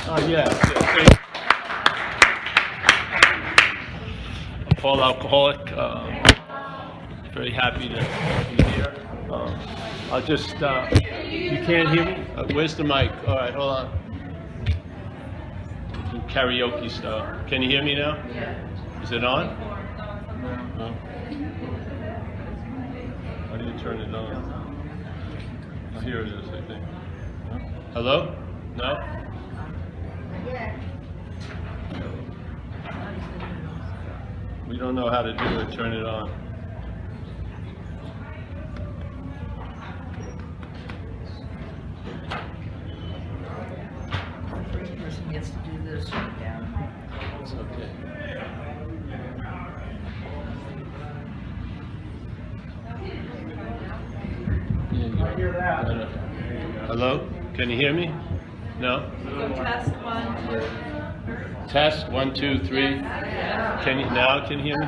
Yeah. A Paul alcoholic. Very happy to be here. I'll just, you can't hear me? Where's the mic? All right, hold on. Karaoke style. Can you hear me now? Is it on? No. How do you turn it on? Oh, here it is, I think. No? Hello? No? We don't know how to do it. Turn it on. The first person gets to do this down. It's okay. I hear that. No. Hello? Can you hear me? No? So test 1, 2. Test 1, 2, 3. Can you now? Can you hear me?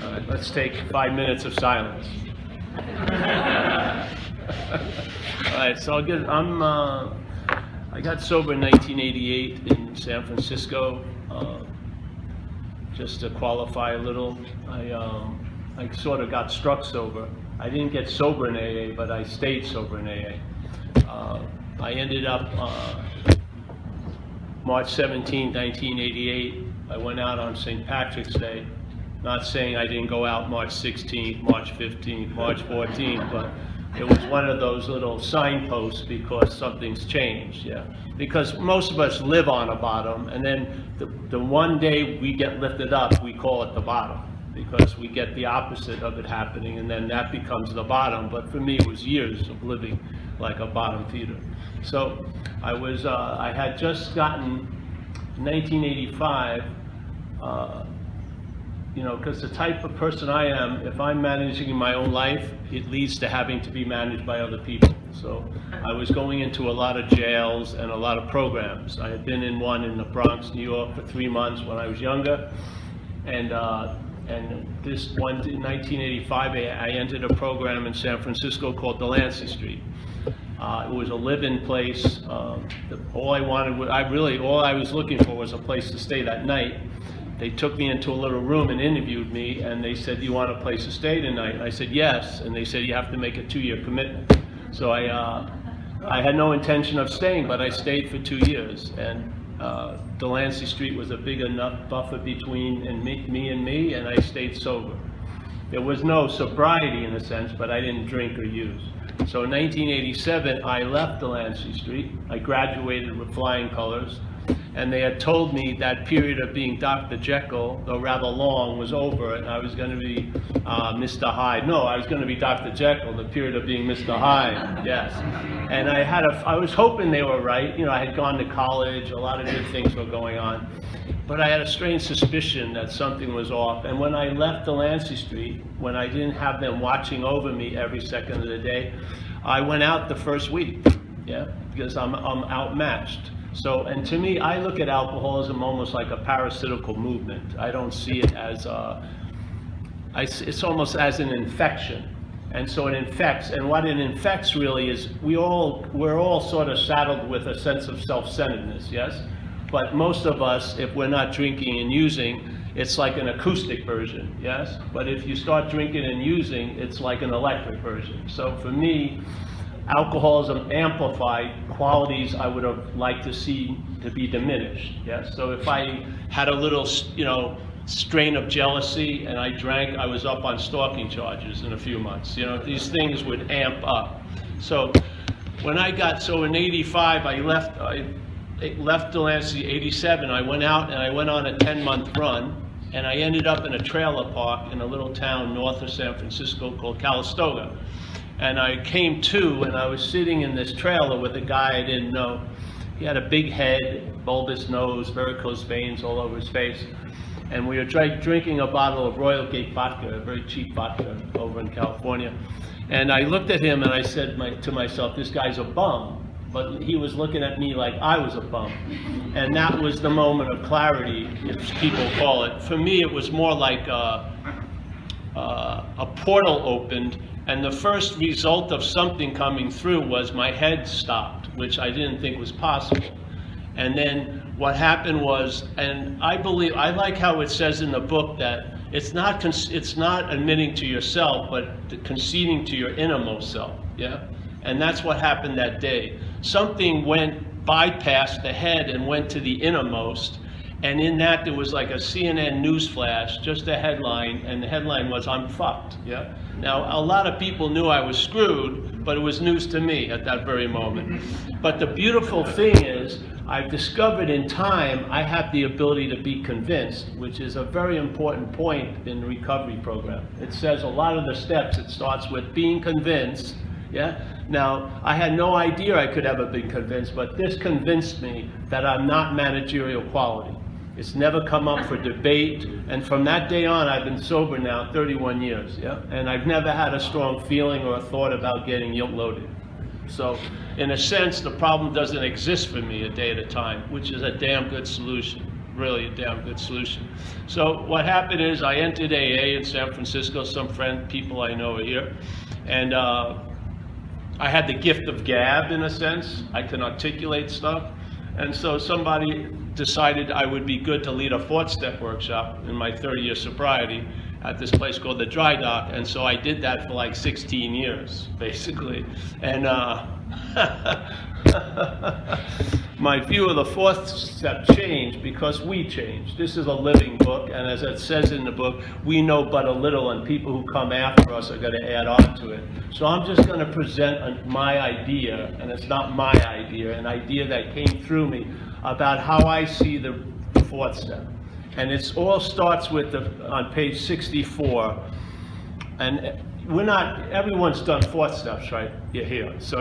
All right, let's take 5 minutes of silence. All right, so I got sober in 1988 in San Francisco. Just to qualify a little, I sort of got struck sober. I didn't get sober in AA, but I stayed sober in AA. I ended up March 17, 1988. I went out on St. Patrick's Day. Not saying I didn't go out March 16th, March 15th, March 14th, but it was one of those little signposts because something's changed, yeah. Because most of us live on a bottom, and then the one day we get lifted up, we call it the bottom, because we get the opposite of it happening, and then that becomes the bottom. But for me, it was years of living like a bottom feeder. So I had just gotten 1985, you know, because the type of person I am, if I'm managing my own life, it leads to having to be managed by other people. So I was going into a lot of jails and a lot of programs. I had been in one in the Bronx, New York for 3 months when I was younger. And this one in 1985, I entered a program in San Francisco called Delancey Street. It was a live-in place. All I was looking for was a place to stay that night. They took me into a little room and interviewed me, and they said, "Do you want a place to stay tonight?" And I said, "Yes." And they said, "You have to make a 2-year commitment." So I had no intention of staying, but I stayed for 2 years. And Delancey Street was a big enough buffer between me, and I stayed sober. There was no sobriety in a sense, but I didn't drink or use. So in 1987, I left Delancey Street. I graduated with flying colors. And they had told me that period of being Dr. Jekyll, though rather long, was over, and I was going to be Mr. Hyde. No, I was going to be Dr. Jekyll, the period of being Mr. Hyde, yes. And I was hoping they were right. You know, I had gone to college, a lot of good things were going on. But I had a strange suspicion that something was off. And when I left Delancey Street, when I didn't have them watching over me every second of the day, I went out the first week, yeah, because I'm outmatched. So, and to me, I look at alcoholism almost like a parasitical movement. I don't see it as it's almost as an infection. And so it infects, and what it infects really is we're all sort of saddled with a sense of self-centeredness, yes? But most of us, if we're not drinking and using, it's like an acoustic version, yes? But if you start drinking and using, it's like an electric version. So for me, alcoholism amplified qualities I would have liked to see to be diminished, yes? So if I had a little, you know, strain of jealousy and I drank, I was up on stalking charges in a few months. You know, these things would amp up. So when so in 85, I left Delancey. 87, I went out and I went on a 10-month run, and I ended up in a trailer park in a little town north of San Francisco called Calistoga. And I came to, and I was sitting in this trailer with a guy I didn't know. He had a big head, bulbous nose, varicose veins all over his face. And we were drinking a bottle of Royal Gate vodka, a very cheap vodka over in California. And I looked at him and I said to myself, this guy's a bum. But he was looking at me like I was a bum. And that was the moment of clarity, if people call it. For me, it was more like a portal opened, and the first result of something coming through was my head stopped, which I didn't think was possible. And then what happened was, and I like how it says in the book that it's not admitting to yourself, but conceding to your innermost self, yeah? And that's what happened that day. Something bypassed the head and went to the innermost, and in that there was like a CNN news flash, just a headline, and the headline was, "I'm fucked," yeah? Now, a lot of people knew I was screwed, but it was news to me at that very moment. But the beautiful thing is, I've discovered in time I have the ability to be convinced, which is a very important point in the recovery program. It says a lot of the steps, it starts with being convinced, yeah? Now, I had no idea I could ever be convinced, but this convinced me that I'm not managerial quality. It's never come up for debate, and from that day on, I've been sober now 31 years, yeah? And I've never had a strong feeling or a thought about getting loaded. So, in a sense, the problem doesn't exist for me a day at a time, which is a damn good solution, really a damn good solution. So what happened is I entered AA in San Francisco, people I know are here, and I had the gift of gab in a sense. I can articulate stuff. And so somebody decided I would be good to lead a fourth step workshop in my 30-year sobriety at this place called the Dry Dock, and so I did that for like 16 years, basically. And my view of the fourth step changed because we changed. This is a living book, and as it says in the book, we know but a little, and people who come after us are going to add on to it. So I'm just going to present my idea, and it's not my idea, an idea that came through me about how I see the fourth step. And it all starts with on page 64, and everyone's done fourth steps, right? You're here, so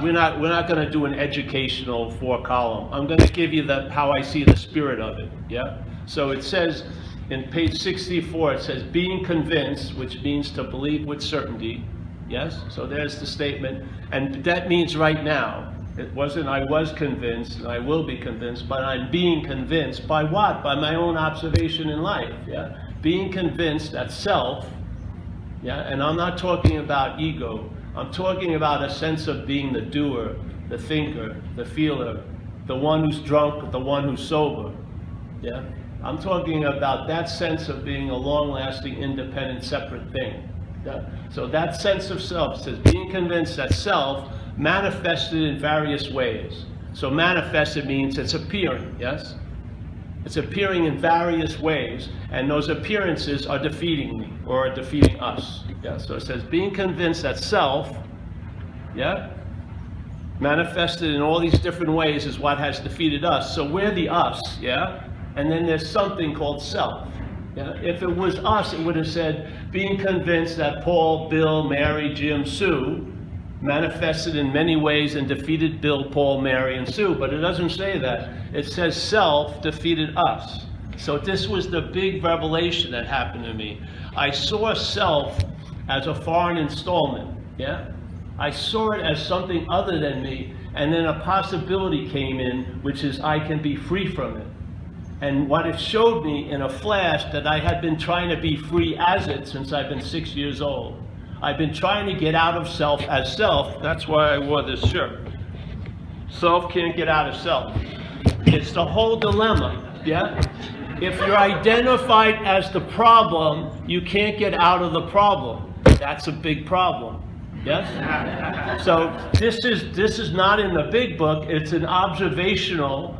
we're not going to do an educational 4-column. I'm going to give you how I see the spirit of it, yeah? So it says in page 64, it says being convinced, which means to believe with certainty, yes? So there's the statement, and that means right now. It wasn't I was convinced and I will be convinced, but I'm being convinced by what? By my own observation in life, yeah? Being convinced that self, yeah? And I'm not talking about ego. I'm talking about a sense of being the doer, the thinker, the feeler, the one who's drunk, the one who's sober, yeah? I'm talking about that sense of being a long-lasting, independent, separate thing, yeah? So that sense of self says being convinced that self manifested in various ways. So manifested means it's appearing, yes? It's appearing in various ways, and those appearances are defeating me, or are defeating us. Yeah? So it says being convinced that self, yeah, manifested in all these different ways is what has defeated us. So we're the us, yeah? And then there's something called self. Yeah? If it was us, it would have said being convinced that Paul, Bill, Mary, Jim, Sue manifested in many ways and defeated Bill, Paul, Mary, and Sue, but it doesn't say that. It says self defeated us. So this was the big revelation that happened to me. I saw self as a foreign installment, yeah? I saw it as something other than me, and then a possibility came in, which is I can be free from it. And what it showed me in a flash, that I had been trying to be free as it since I've been 6 years old. I've been trying to get out of self as self. That's why I wore this shirt. Self can't get out of self. It's the whole dilemma, yeah? If you're identified as the problem, you can't get out of the problem. That's a big problem, yes? So this is not in the big book. It's an observational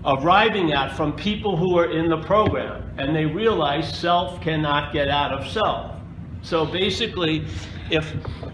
arriving at from people who are in the program, and they realize self cannot get out of self. So basically, if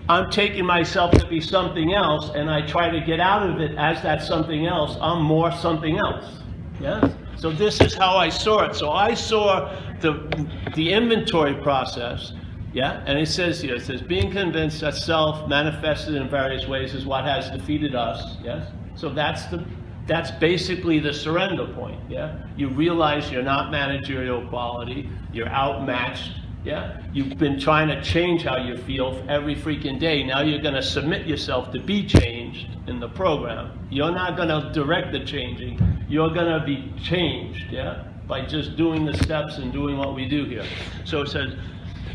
I'm taking myself to be something else and I try to get out of it as that something else, I'm more something else. Yes? So this is how I saw it. So I saw the inventory process, yeah? And it says here, it says being convinced that self manifested in various ways is what has defeated us, yes? So that's basically the surrender point, yeah? You realize you're not managerial quality, you're outmatched, yeah? You've been trying to change how you feel every freaking day. Now you're going to submit yourself to be changed in the program. You're not going to direct the changing, you're going to be changed, yeah? By just doing the steps and doing what we do here. So it says,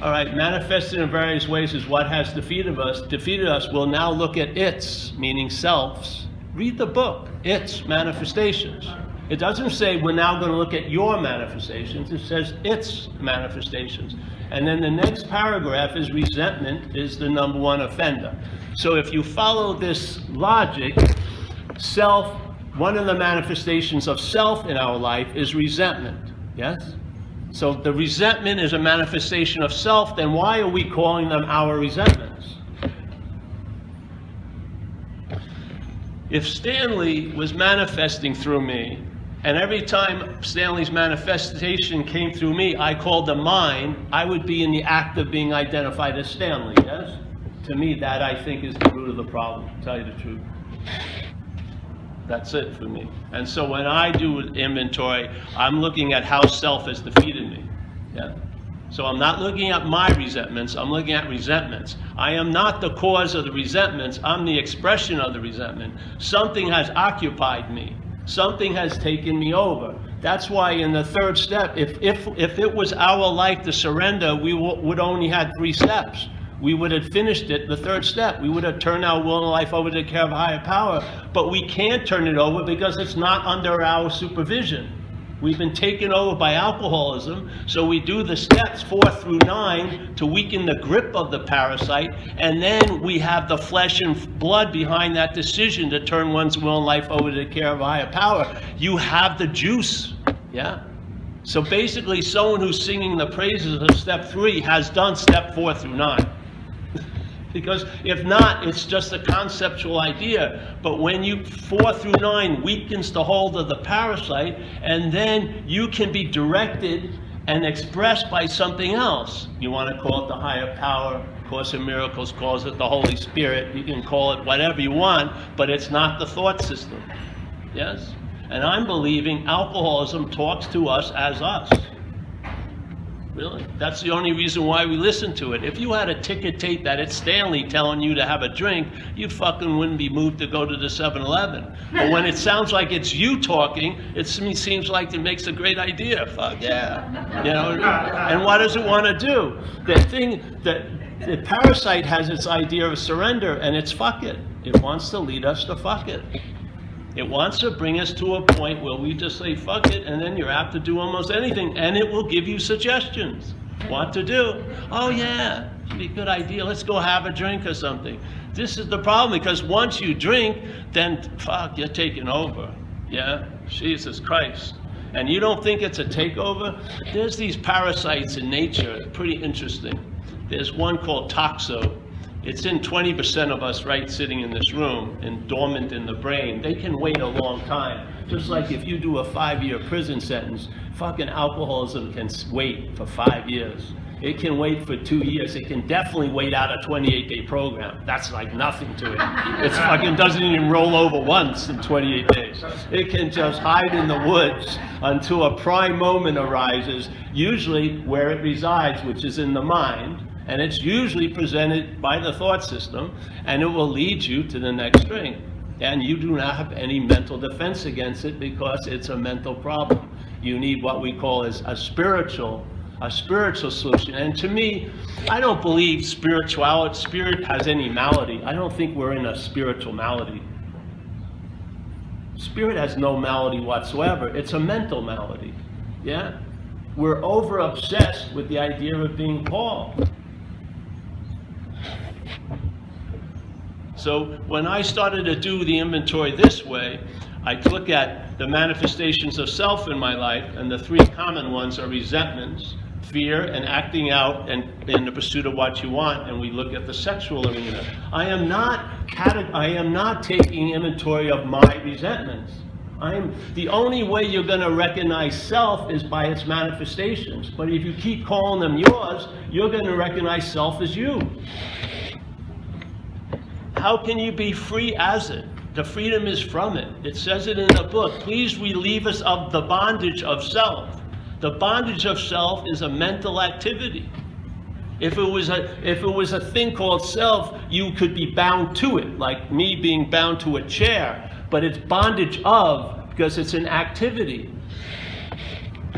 all right, manifested in various ways is what has defeated us. We'll now look at its, meaning self's, Read the book. Its manifestations. It doesn't say we're now going to look at your manifestations. It says its manifestations. And then the next paragraph is resentment is the number one offender. So if you follow this logic, self, one of the manifestations of self in our life is resentment. Yes? So the resentment is a manifestation of self, then why are we calling them our resentments? If Stanley was manifesting through me, and every time Stanley's manifestation came through me, I called them mine, I would be in the act of being identified as Stanley, yes? To me, that I think is the root of the problem, to tell you the truth. That's it for me. And so when I do inventory, I'm looking at how self has defeated me. Yeah? So I'm not looking at my resentments, I'm looking at resentments. I am not the cause of the resentments, I'm the expression of the resentment. Something has occupied me. Something has taken me over. That's why in the third step, if it was our life to surrender, we would only had 3 steps. We would have finished it, the third step. We would have turned our will and life over to the care of a higher power. But we can't turn it over because it's not under our supervision. We've been taken over by alcoholism, so we do the steps 4 through 9 to weaken the grip of the parasite, and then we have the flesh and blood behind that decision to turn one's will and life over to the care of a higher power. You have the juice, yeah? So basically, someone who's singing the praises of step 3 has done step 4 through 9. Because if not, it's just a conceptual idea. But when you 4 through 9 weakens the hold of the parasite, and then you can be directed and expressed by something else. You want to call it the higher power, Course in Miracles calls it the Holy Spirit. You can call it whatever you want, but it's not the thought system. Yes? And I'm believing alcoholism talks to us as us. Really? That's the only reason why we listen to it. If you had a ticket tape that it's Stanley telling you to have a drink, you fucking wouldn't be moved to go to the 7-Eleven. But when it sounds like it's you talking, it seems like it makes a great idea. Fuck yeah. You know? And what does it want to do? The parasite has its idea of surrender, and it's fuck it. It wants to lead us to fuck it. It wants to bring us to a point where we just say, fuck it, and then you're apt to do almost anything, and it will give you suggestions. What to do? Oh yeah, it'd be a good idea. Let's go have a drink or something. This is the problem, because once you drink, then fuck, you're taking over. Yeah? Jesus Christ. And you don't think it's a takeover? There's these parasites in nature, pretty interesting. There's one called toxo. It's in 20% of us right sitting in this room and dormant in the brain. They can wait a long time. Just like if you do a 5-year prison sentence, fucking alcoholism can wait for 5 years. It can wait for 2 years. It can definitely wait out a 28-day program. That's like nothing to it. It fucking doesn't even roll over once in 28 days. It can just hide in the woods until a prime moment arises, usually where it resides, which is in the mind. And it's usually presented by the thought system, and it will lead you to the next string. And you do not have any mental defense against it because it's a mental problem. You need what we call as a spiritual solution. And to me, I don't believe spirit has any malady. I don't think we're in a spiritual malady. Spirit has no malady whatsoever. It's a mental malady. Yeah? We're over obsessed with the idea of being called. So when I started to do the inventory this way, I look at the manifestations of self in my life, and the 3 common ones are resentments, fear, and acting out and in the pursuit of what you want, and we look at the sexual arena. I am not taking inventory of my resentments. The only way you're going to recognize self is by its manifestations. But if you keep calling them yours, you're going to recognize self as you. How can you be free as it? The freedom is from it. It says it in the book. Please relieve us of the bondage of self. The bondage of self is a mental activity. If it was a thing called self, you could be bound to it, like me being bound to a chair. But it's bondage of, because it's an activity.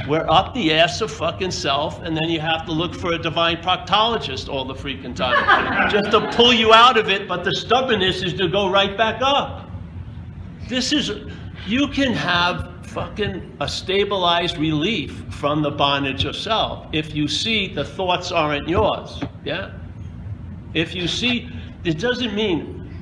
We're up the ass of fucking self, and then you have to look for a divine proctologist all the freaking time. Just to pull you out of it, but the stubbornness is to go right back up. You can have fucking a stabilized relief from the bondage of self if you see the thoughts aren't yours, yeah? If you see, it doesn't mean,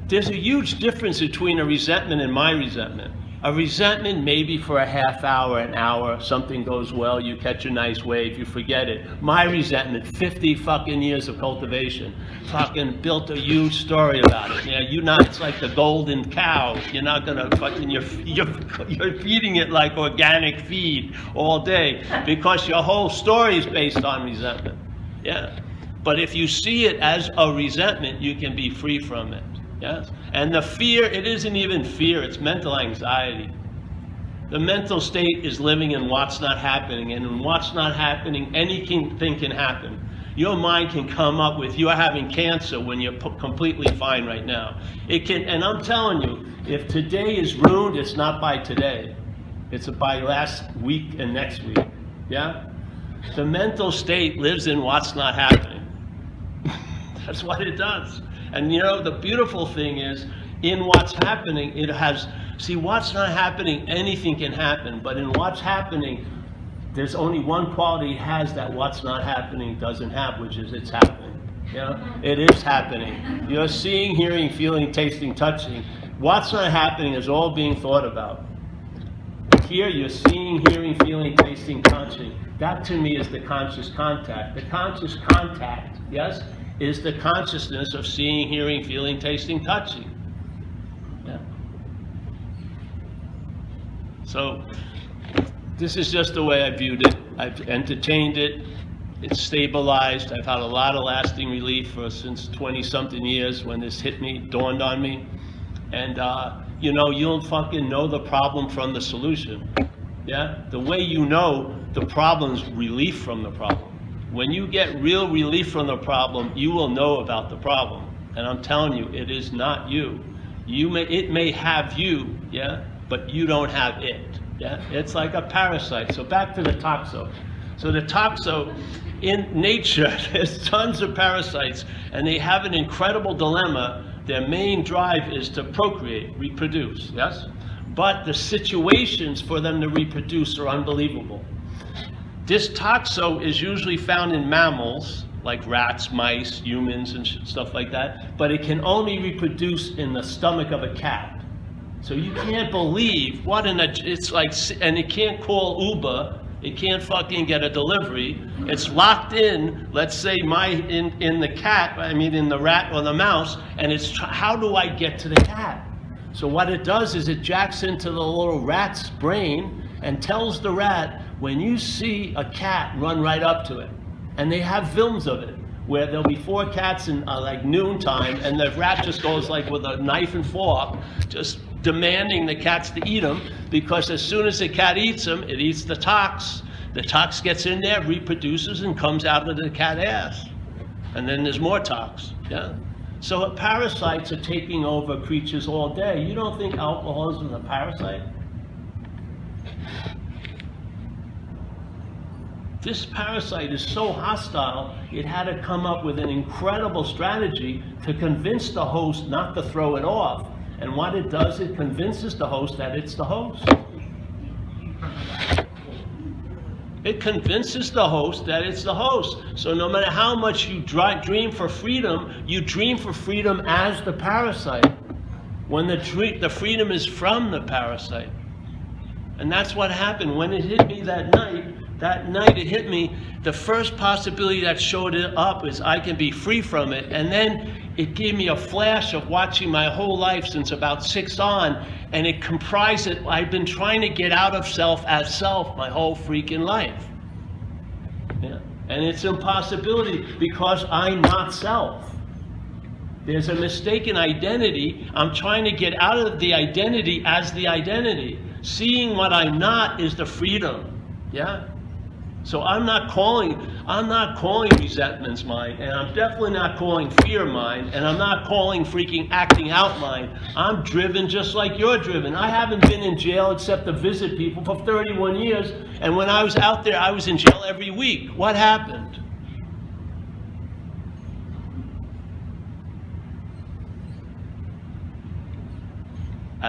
there's a huge difference between a resentment and my resentment. A resentment maybe for a half hour, an hour, something goes well, you catch a nice wave, you forget it. My resentment, 50 fucking years of cultivation, fucking built a huge story about it. Yeah, it's like the golden cow. You're not gonna fucking, you're feeding it like organic feed all day because your whole story is based on resentment. Yeah, but if you see it as a resentment, you can be free from it. Yes? And the fear, it isn't even fear, it's mental anxiety. The mental state is living in what's not happening, and in what's not happening, anything can happen. Your mind can come up with, you're having cancer when you're completely fine right now. It can, and I'm telling you, if today is ruined, it's not by today. It's by last week and next week. Yeah? The mental state lives in what's not happening. That's what it does. And you know, the beautiful thing is, in what's happening, it has, see, what's not happening, anything can happen, but in what's happening, there's only one quality it has that what's not happening doesn't have, which is it's happening. You know, it is happening. You're seeing, hearing, feeling, tasting, touching. What's not happening is all being thought about. Here, you're seeing, hearing, feeling, tasting, touching. That to me is the conscious contact. The conscious contact, yes, is the consciousness of seeing, hearing, feeling, tasting, touching. Yeah. So this is just the way I viewed it. I've entertained it. It's stabilized. I've had a lot of lasting relief since 20-something years when this hit me, dawned on me. And you know, you'll fucking know the problem from the solution. Yeah? The way you know the problem's relief from the problem. When you get real relief from the problem, you will know about the problem. And I'm telling you, it is not you. It may have you, yeah, but you don't have it. Yeah? It's like a parasite. So back to the toxo. So the toxo, in nature, there's tons of parasites, and they have an incredible dilemma. Their main drive is to procreate, reproduce, yes? But the situations for them to reproduce are unbelievable. This toxo is usually found in mammals, like rats, mice, humans, and stuff like that, but it can only reproduce in the stomach of a cat. So you can't believe it's like, and it can't call Uber, it can't fucking get a delivery. It's locked in, let's say in the cat, in the rat or the mouse, and it's, how do I get to the cat? So what it does is it jacks into the little rat's brain and tells the rat, when you see a cat, run right up to it. And they have films of it, where there'll be 4 cats in like noontime, and the rat just goes like with a knife and fork, just demanding the cats to eat them, because as soon as the cat eats them, it eats the tox. The tox gets in there, reproduces, and comes out of the cat ass. And then there's more tox, yeah? So parasites are taking over creatures all day. You don't think alcoholism is a parasite? This parasite is so hostile, it had to come up with an incredible strategy to convince the host not to throw it off. And what it does, it convinces the host that it's the host. It convinces the host that it's the host. So no matter how much you dream for freedom, you dream for freedom as the parasite, when the freedom is from the parasite. And that's what happened when it hit me that night. That night it hit me, the first possibility that showed it up is I can be free from it. And then it gave me a flash of watching my whole life since about 6 on, and it comprised it. I've been trying to get out of self as self my whole freaking life. Yeah. And it's an impossibility because I'm not self. There's a mistaken identity. I'm trying to get out of the identity as the identity. Seeing what I'm not is the freedom. Yeah? So I'm not calling resentments mine, and I'm definitely not calling fear mine, and I'm not calling freaking acting out mine. I'm driven just like you're driven. I haven't been in jail except to visit people for 31 years, and when I was out there, I was in jail every week. What happened?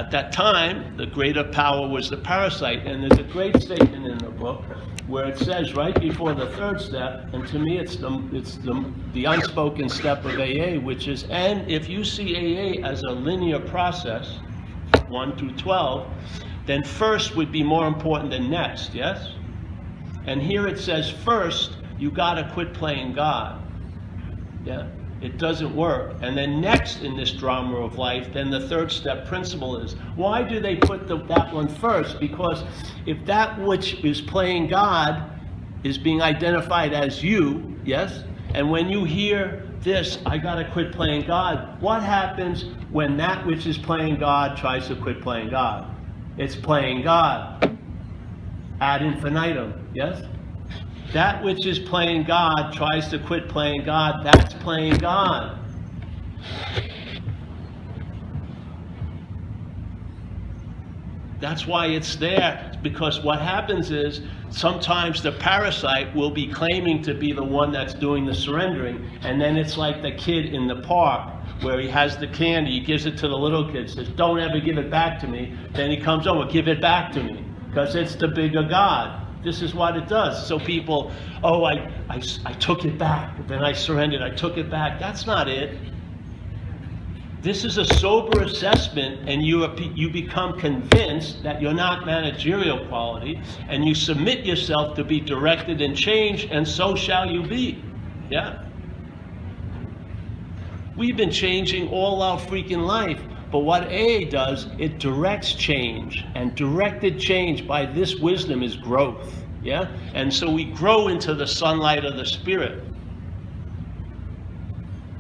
At that time, the greater power was the parasite. And there's a great statement in the book where it says right before the third step, and to me it's the unspoken step of AA, which is, and if you see AA as a linear process, 1 through 12, then first would be more important than next, yes? And here it says first, you gotta quit playing God, yeah? It doesn't work. And then next in this drama of life, then the third step principle is, why do they put that one first? Because if that which is playing God is being identified as you, yes? And when you hear this, I gotta quit playing God, what happens when that which is playing God tries to quit playing God? It's playing God ad infinitum, yes? That which is playing God tries to quit playing God, that's playing God. That's why it's there, because what happens is sometimes the parasite will be claiming to be the one that's doing the surrendering, and then it's like the kid in the park where he has the candy, he gives it to the little kid, says, don't ever give it back to me. Then he comes over, give it back to me, because it's the bigger God. This is what it does. So people, oh, I took it back, then I surrendered, I took it back. That's not it. This is a sober assessment, and you become convinced that you're not managerial quality, and you submit yourself to be directed and changed, and so shall you be. Yeah? We've been changing all our freaking life. But what AA does, it directs change, and directed change by this wisdom is growth, yeah? And so we grow into the sunlight of the Spirit.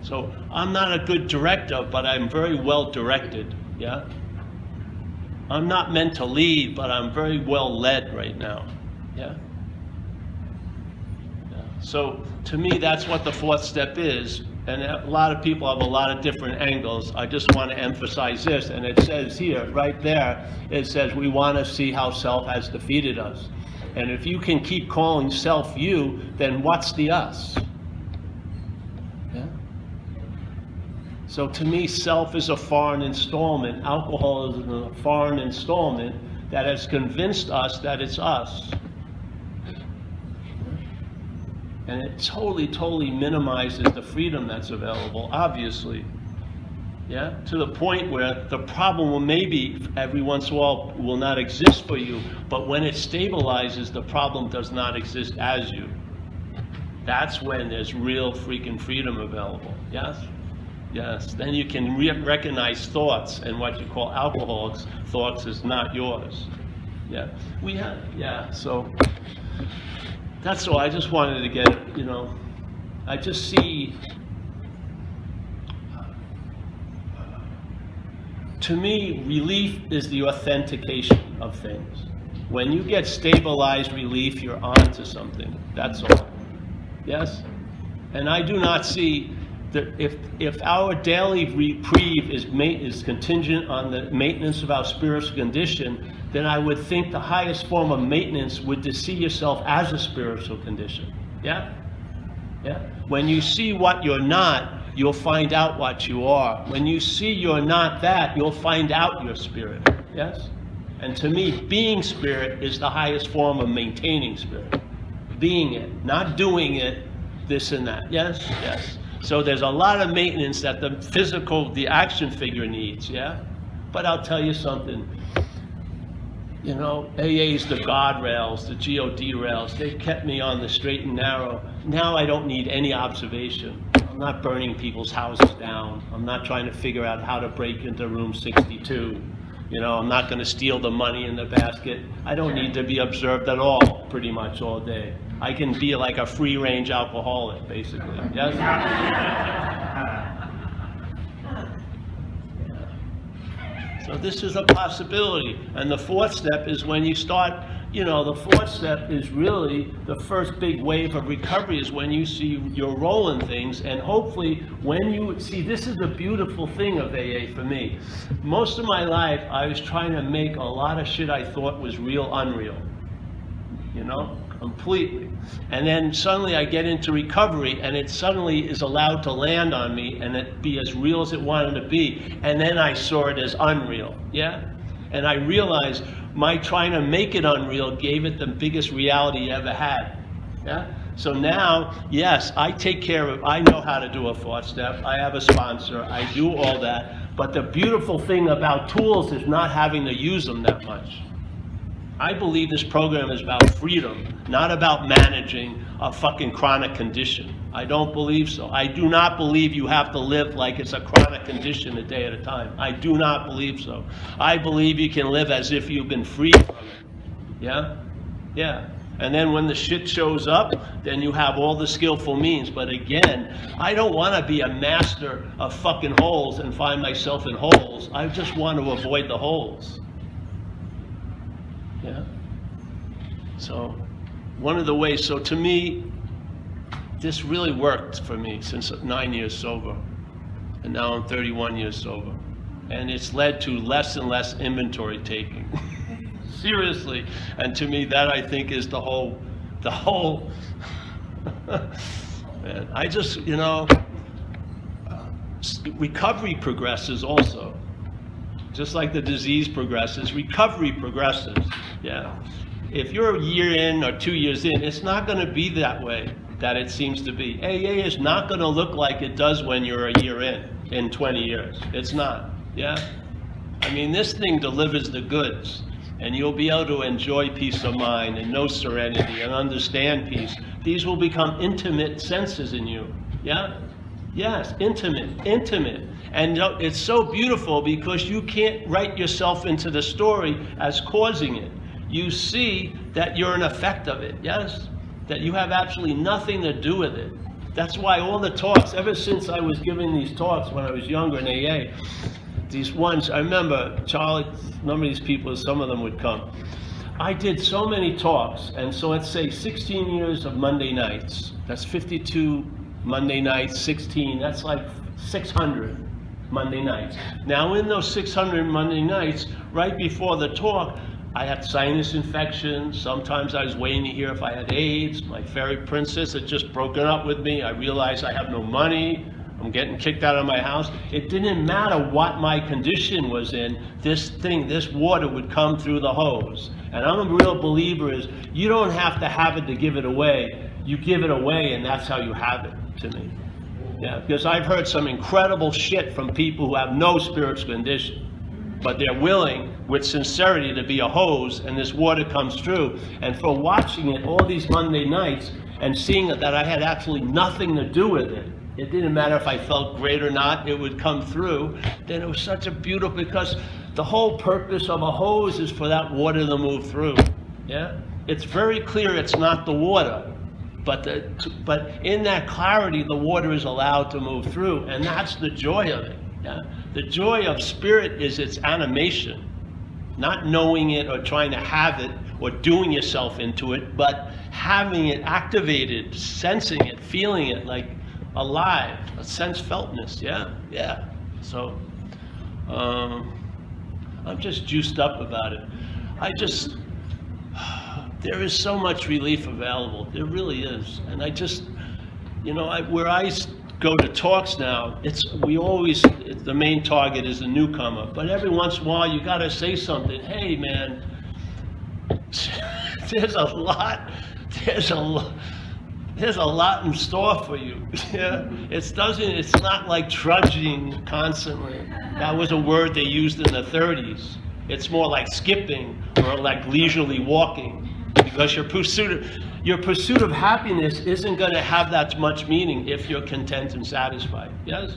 So I'm not a good director, but I'm very well directed, yeah? I'm not meant to lead, but I'm very well led right now, yeah? So to me, that's what the fourth step is. And a lot of people have a lot of different angles. I just want to emphasize this, and it says here, right there, it says we want to see how self has defeated us. And if you can keep calling self you, then what's the us? Yeah? So to me, self is a foreign installment. Alcohol is a foreign installment that has convinced us that it's us. And it totally minimizes the freedom that's available, obviously. Yeah? To the point where the problem will maybe every once in a while will not exist for you, but when it stabilizes, the problem does not exist as you. That's when there's real freaking freedom available. Yes? Yes. Then you can recognize thoughts, and what you call alcoholics' thoughts is not yours. Yeah. So that's all. I just wanted to get, I just see, to me, relief is the authentication of things. When you get stabilized relief, you're on to something. That's all. Yes? And I do not see that if our daily reprieve is contingent on the maintenance of our spiritual condition, then I would think the highest form of maintenance would to see yourself as a spiritual condition. Yeah? Yeah? When you see what you're not, you'll find out what you are. When you see you're not that, you'll find out your spirit. Yes? And to me, being spirit is the highest form of maintaining spirit. Being it, not doing it, this and that. Yes? Yes. So there's a lot of maintenance that the action figure needs, yeah? But I'll tell you something. AA's the God rails, the GOD rails. They've kept me on the straight and narrow. Now I don't need any observation. I'm not burning people's houses down. I'm not trying to figure out how to break into room 62. I'm not going to steal the money in the basket. I don't need to be observed at all, pretty much all day. I can be like a free-range alcoholic, basically. Yes? So this is a possibility. And the fourth step is when you start, the fourth step is really the first big wave of recovery, is when you see your role in things. And hopefully when you see, this is the beautiful thing of AA for me. Most of my life, I was trying to make a lot of shit I thought was real unreal. Completely. And then suddenly I get into recovery, and it suddenly is allowed to land on me and it be as real as it wanted to be. And then I saw it as unreal. Yeah? And I realized my trying to make it unreal gave it the biggest reality you ever had. Yeah? So now, yes, I take care of, I know how to do a 4-step. I have a sponsor. I do all that. But the beautiful thing about tools is not having to use them that much. I believe this program is about freedom, not about managing a fucking chronic condition. I don't believe so. I do not believe you have to live like it's a chronic condition a day at a time. I do not believe so. I believe you can live as if you've been freed from it. Yeah? Yeah. And then when the shit shows up, then you have all the skillful means. But again, I don't want to be a master of fucking holes and find myself in holes. I just want to avoid the holes. Yeah. So one of the ways, so to me, this really worked for me since 9 years sober. And now I'm 31 years sober. And it's led to less and less inventory taking. Seriously. And to me, that I think is the whole, man, I just, you know, recovery progresses also. Just like the disease progresses, recovery progresses. Yeah. If you're a year in or 2 years in, it's not going to be that way that it seems to be. AA is not going to look like it does when you're a year in 20 years. It's not. Yeah. I mean, this thing delivers the goods, and you'll be able to enjoy peace of mind and know serenity and understand peace. These will become intimate senses in you. Yeah. Yes, intimate. And it's so beautiful because you can't write yourself into the story as causing it. You see that you're an effect of it, yes? That you have absolutely nothing to do with it. That's why all the talks, ever since I was giving these talks when I was younger in AA, these ones, I remember, Charlie, none of these people, some of them would come. I did so many talks, and so let's say 16 years of Monday nights. That's 52 Monday nights, 16, that's like 600 Monday nights. Now in those 600 Monday nights, right before the talk, I had sinus infection. Sometimes I was waiting to hear if I had AIDS. My fairy princess had just broken up with me. I realized I have no money. I'm getting kicked out of my house. It didn't matter what my condition was in, this water would come through the hose. And I'm a real believer is you don't have to have it to give it away. You give it away and that's how you have it, to me. Yeah, because I've heard some incredible shit from people who have no spiritual condition, but they're willing with sincerity to be a hose, and this water comes through. And for watching it all these Monday nights and seeing that I had absolutely nothing to do with it, it didn't matter if I felt great or not, it would come through. Then it was such a beautiful, because the whole purpose of a hose is for that water to move through. Yeah, it's very clear it's not the water. But in that clarity, the water is allowed to move through, and that's the joy of it. Yeah? The joy of spirit is its animation, not knowing it or trying to have it or doing yourself into it, but having it activated, sensing it, feeling it like alive, a sense feltness. Yeah, yeah. So I'm just juiced up about it. There is so much relief available. There really is. And I just, you know, where I go to talks now, the main target is the newcomer. But every once in a while, you got to say something. Hey, man, there's a lot in store for you. Yeah, it's not like trudging constantly. That was a word they used in the 30s. It's more like skipping or like leisurely walking. Because your pursuit of happiness isn't going to have that much meaning if you're content and satisfied. Yes?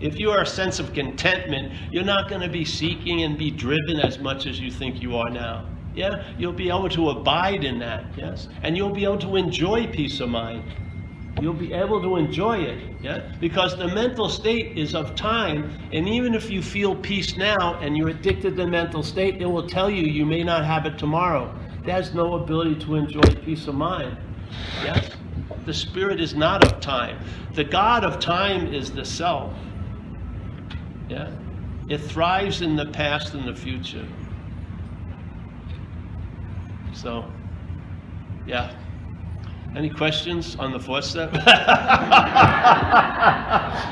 If you are a sense of contentment, you're not going to be seeking and be driven as much as you think you are now. Yeah? You'll be able to abide in that. Yes? And you'll be able to enjoy peace of mind. You'll be able to enjoy it. Yeah? Because the mental state is of time, and even if you feel peace now and you're addicted to the mental state, it will tell you you may not have it tomorrow. There's no ability to enjoy peace of mind. Yes? The spirit is not of time. The God of time is the self. Yeah? It thrives in the past and the future. So, yeah. Any questions on the 4th step?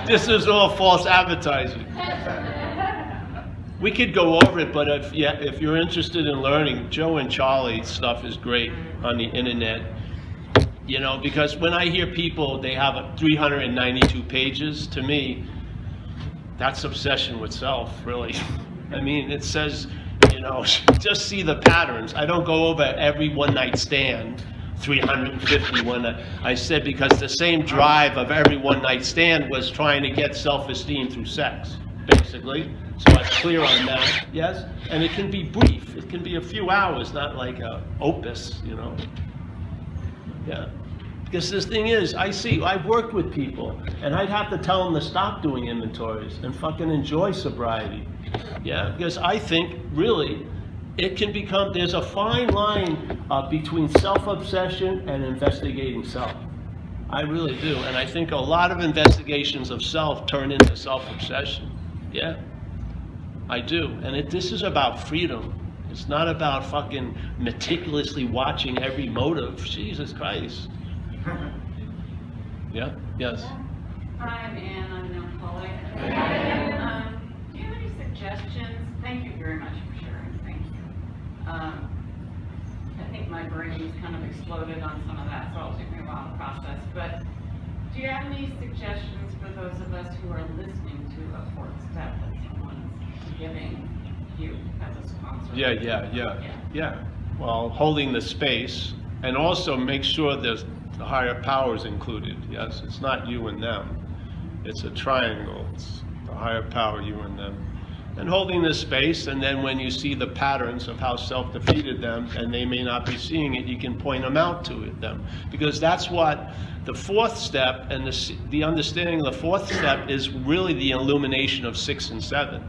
This is all false advertising. We could go over it, but if you're interested in learning, Joe and Charlie's stuff is great on the internet. You know, because when I hear people, they have 392 pages, to me, that's obsession with self, really. I mean, it says, you know, just see the patterns. I don't go over every one-night stand, 351. I said because the same drive of every one-night stand was trying to get self-esteem through sex, basically. So I'm clear on that, yes? And it can be brief. It can be a few hours, not like a opus, you know? Yeah. Because this thing is, I've worked with people, and I'd have to tell them to stop doing inventories and fucking enjoy sobriety. Yeah, because I think, really, it can become, there's a fine line between self-obsession and investigating self. I really do, and I think a lot of investigations of self turn into self-obsession. Yeah, I do, and this is about freedom. It's not about fucking meticulously watching every motive. Jesus Christ. Yeah, yes. Hi, I'm Ann, I'm an alcoholic. Do you have any suggestions? Thank you very much for sharing, thank you. I think my brain's kind of exploded on some of that, so it'll take me a while to process. But do you have any suggestions for those of us who are listening to a fourth step that someone's giving you as a sponsor? Yeah. Well, holding the space, and also make sure there's the higher power is included. Yes, it's not you and them. It's a triangle. It's the higher power, you and them. And holding this space, and then when you see the patterns of how self defeated them, and they may not be seeing it, you can point them out to them. Because that's what the fourth step, and the understanding of the fourth step is really the illumination of 6 and 7.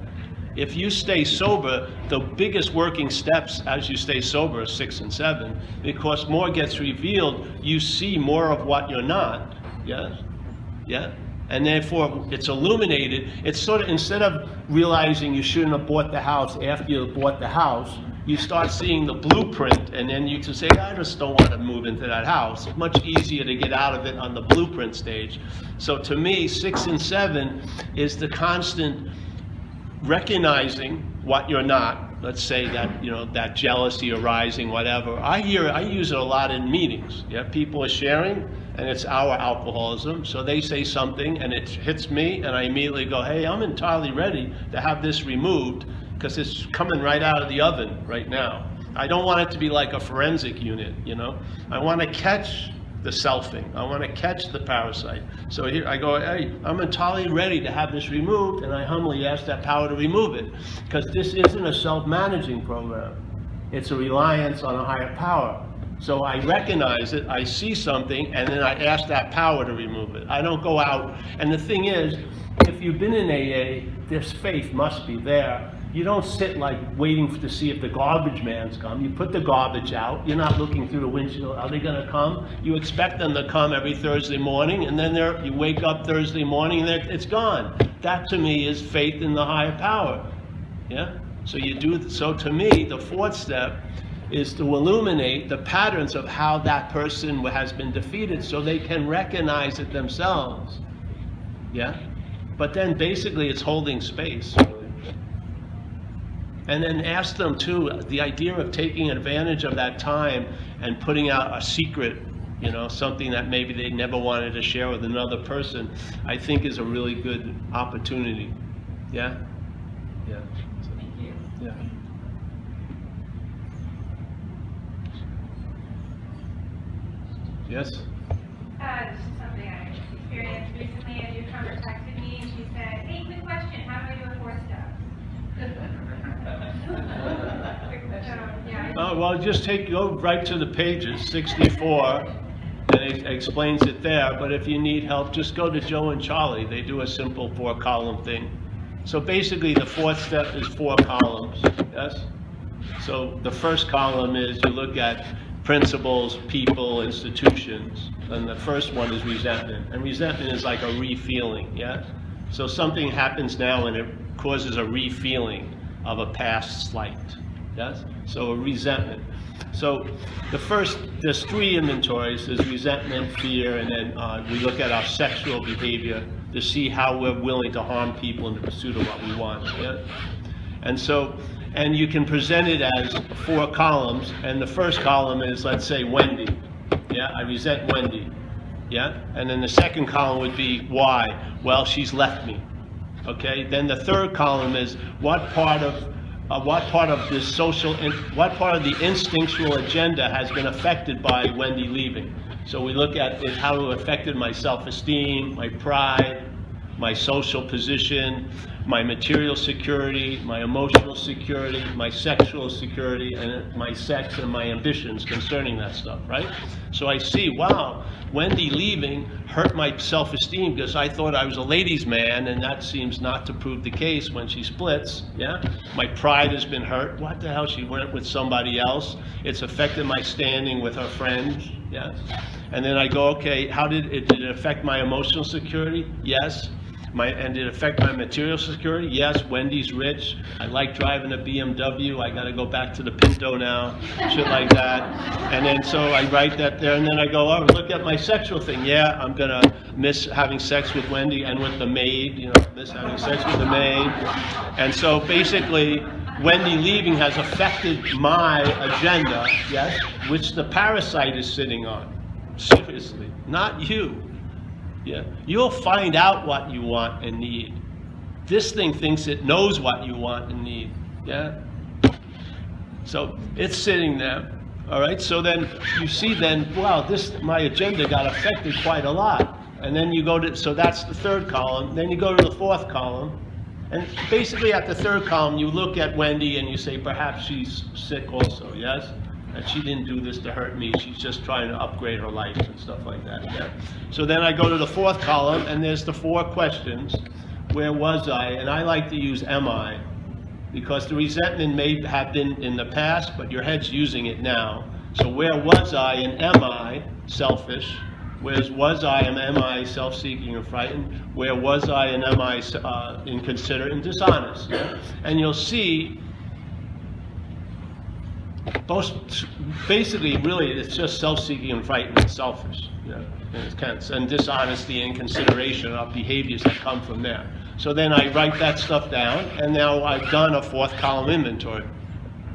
If you stay sober, the biggest working steps as you stay sober are 6 and 7, because more gets revealed, you see more of what you're not, yes? Yeah? And therefore, it's illuminated. It's sort of, instead of realizing you shouldn't have bought the house after you bought the house, you start seeing the blueprint, and then you can say, I just don't want to move into that house. It's much easier to get out of it on the blueprint stage. So to me, 6 and 7 is the constant recognizing what you're not. Let's say that, you know, that jealousy arising, whatever. I use it a lot in meetings. Yeah, people are sharing, and it's our alcoholism. So they say something, and it hits me, and I immediately go, hey, I'm entirely ready to have this removed, because it's coming right out of the oven right now. I don't want it to be like a forensic unit, you know. I want to catch the selfing. I want to catch the parasite. So here I go, hey, I'm entirely ready to have this removed, and I humbly ask that power to remove it. Because this isn't a self-managing program. It's a reliance on a higher power. So I recognize it, I see something, and then I ask that power to remove it. I don't go out, and the thing is, if you've been in AA, this faith must be there. You don't sit like waiting to see if the garbage man's come. You put the garbage out. You're not looking through the windshield. Are they going to come? You expect them to come every Thursday morning, and then you wake up Thursday morning and it's gone. That to me is faith in the higher power. Yeah. So you do. So to me, the fourth step is to illuminate the patterns of how that person has been defeated, so they can recognize it themselves. Yeah. But then basically, it's holding space. And then ask them too, the idea of taking advantage of that time and putting out a secret, you know, something that maybe they never wanted to share with another person, I think is a really good opportunity. Yeah? Yeah. Thank you. Yeah. Yes? This is something I experienced recently. A newcomer texted me and she said, hey, quick question, how do I do a 4-step? Oh, well, just go right to the pages, 64, and it explains it there. But if you need help, just go to Joe and Charlie. They do a simple 4-column thing. So basically, the fourth step is 4 columns, yes? So the first column is you look at principles, people, institutions, and the first one is resentment. And resentment is like a re-feeling, yeah? So something happens now and it causes a re-feeling of a past slight, yes? So a resentment. So there's 3 inventories. There's resentment, fear, and then we look at our sexual behavior to see how we're willing to harm people in the pursuit of what we want, yeah? And so, and you can present it as 4 columns, and the first column is, let's say, Wendy. Yeah, I resent Wendy. Yeah, and then the second column would be why? Well, she's left me. Okay, then the third column is what part of this what part of the instinctual agenda has been affected by Wendy leaving. So we look at it, how it affected my self-esteem, my pride, my social position, my material security, my emotional security, my sexual security, and my sex and my ambitions concerning that stuff, right? So I see, wow, Wendy leaving hurt my self-esteem because I thought I was a ladies' man, and that seems not to prove the case when she splits, yeah? My pride has been hurt. What the hell, she went with somebody else. It's affected my standing with her friends, yeah? And then I go, okay, did it affect my emotional security? Yes. And did it affect my material security? Yes, Wendy's rich. I like driving a BMW. I got to go back to the Pinto now, shit like that. And then so I write that there, and then I go, oh, look at my sexual thing. Yeah, I'm going to miss having sex with Wendy and with the maid, you know, miss having sex with the maid. And so basically, Wendy leaving has affected my agenda, yes, which the parasite is sitting on. Seriously, not you. Yeah, you'll find out what you want and need. This thing thinks it knows what you want and need. Yeah. So it's sitting there. All right. So then you see, then, wow, my agenda got affected quite a lot. And then you go to, so that's the third column. Then you go to the fourth column, and basically at the third column you look at Wendy and you say perhaps she's sick also. Yes. And she didn't do this to hurt me. She's just trying to upgrade her life and stuff like that. Yeah. So then I go to the fourth column, and there's the 4 questions. Where was I? And I like to use am I, because the resentment may have been in the past, but your head's using it now. So where was I, and am I selfish? Where's was I and am I self-seeking and frightened? Where was I and am I inconsiderate and dishonest? Yeah? And you'll see, basically, really, it's just self-seeking and frightened and selfish. Yeah? And dishonesty and consideration of behaviors that come from there. So then I write that stuff down, and now I've done a 4th column inventory.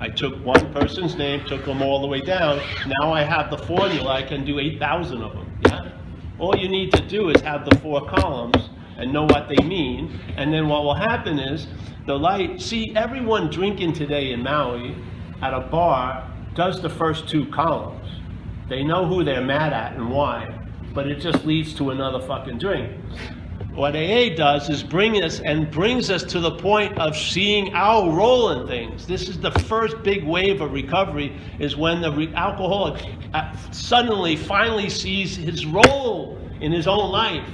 I took one person's name, took them all the way down. Now I have the formula. I can do 8,000 of them. Yeah? All you need to do is have the 4 columns and know what they mean. And then what will happen is see, everyone drinking today in Maui at a bar does the first 2 columns. They know who they're mad at and why, but it just leads to another fucking drink. What AA does is brings us to the point of seeing our role in things. This is the first big wave of recovery, is when the alcoholic suddenly, finally sees his role in his own life.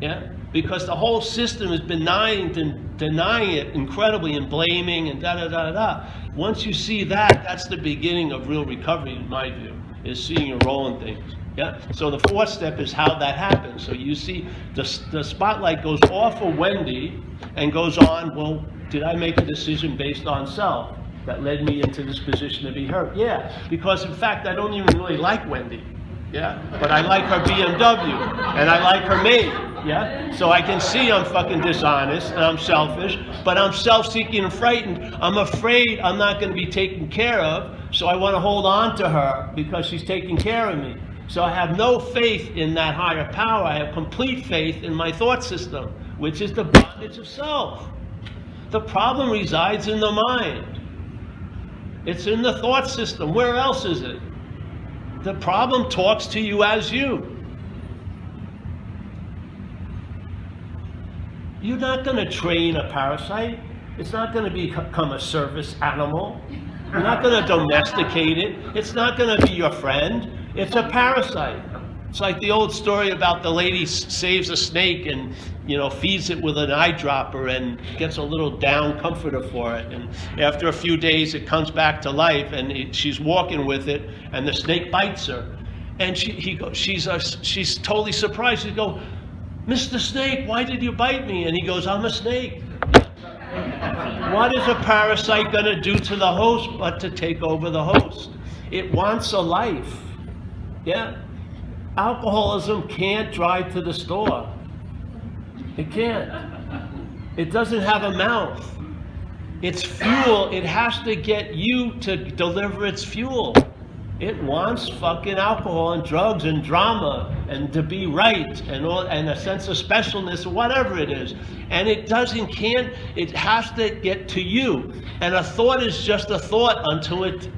Yeah? Because the whole system is denying it incredibly and blaming and da-da-da-da-da. Once you see that, that's the beginning of real recovery, in my view, is seeing your role in things. Yeah? So the 4th step is how that happens. So you see the spotlight goes off of Wendy and goes on, well, did I make a decision based on self that led me into this position to be hurt? Yeah, because in fact, I don't even really like Wendy. Yeah, but I like her BMW, and I like her maid, yeah? So I can see I'm fucking dishonest, and I'm selfish, but I'm self-seeking and frightened. I'm afraid I'm not going to be taken care of, so I want to hold on to her because she's taking care of me. So I have no faith in that higher power. I have complete faith in my thought system, which is the bondage of self. The problem resides in the mind. It's in the thought system. Where else is it? The problem talks to you as you. You're not going to train a parasite. It's not going to become a service animal. You're not going to domesticate it. It's not going to be your friend. It's a parasite. It's like the old story about the lady saves a snake and, you know, feeds it with an eyedropper and gets a little down comforter for it. And after a few days, it comes back to life, and she's walking with it, and the snake bites her. And she's totally surprised. She goes, "Mr. Snake, why did you bite me?" And he goes, "I'm a snake." What is a parasite going to do to the host but to take over the host? It wants a life. Yeah? Alcoholism can't drive to the store. It can't. It doesn't have a mouth. It's fuel. It has to get you to deliver its fuel. It wants fucking alcohol and drugs and drama and to be right and all, and a sense of specialness, whatever it is. And it has to get to you. And a thought is just a thought until it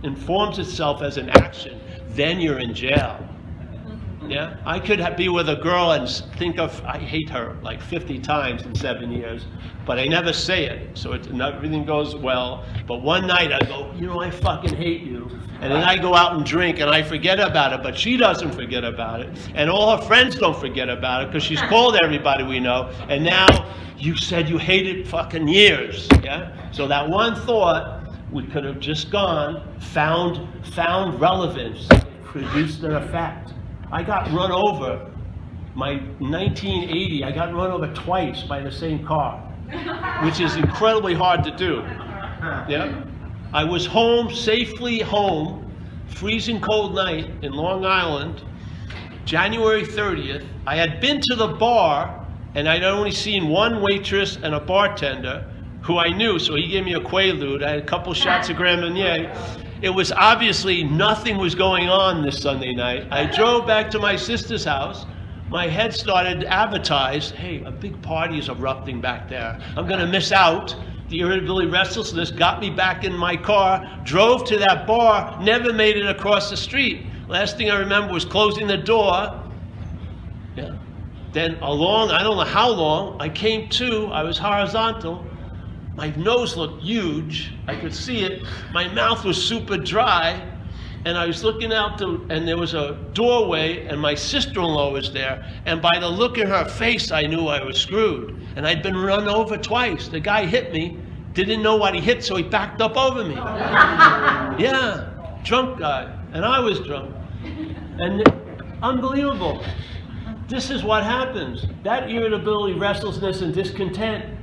informs itself as an action. Then you're in jail. Yeah, I could be with a girl and think of, I hate her like 50 times in 7 years, but I never say it, so everything goes well. But one night I go, you know, I fucking hate you. And then I go out and drink and I forget about it, but she doesn't forget about it. And all her friends don't forget about it because she's called everybody we know. And now you said you hated fucking years, yeah? So that one thought, we could have just gone, found relevance, produced an effect. I got run over, my 1980, I got run over twice by the same car, which is incredibly hard to do. Yeah? I was home, safely home, freezing cold night in Long Island, January 30th. I had been to the bar, and I'd only seen one waitress and a bartender who I knew, so he gave me a Quaalude. I had a couple shots of Grand Marnier. It was obviously nothing was going on this Sunday night. I drove back to my sister's house. My head started to advertise, hey, a big party is erupting back there. I'm going to miss out. The irritability, restlessness got me back in my car, drove to that bar, never made it across the street. Last thing I remember was closing the door. Yeah. Then along, I don't know how long, I came to, I was horizontal. My nose looked huge. I could see it. My mouth was super dry. And I was looking out, and there was a doorway, and my sister-in-law was there. And by the look in her face, I knew I was screwed. And I'd been run over twice. The guy hit me, didn't know what he hit, so he backed up over me. Yeah, drunk guy. And I was drunk. And unbelievable. This is what happens. That irritability, restlessness, and discontent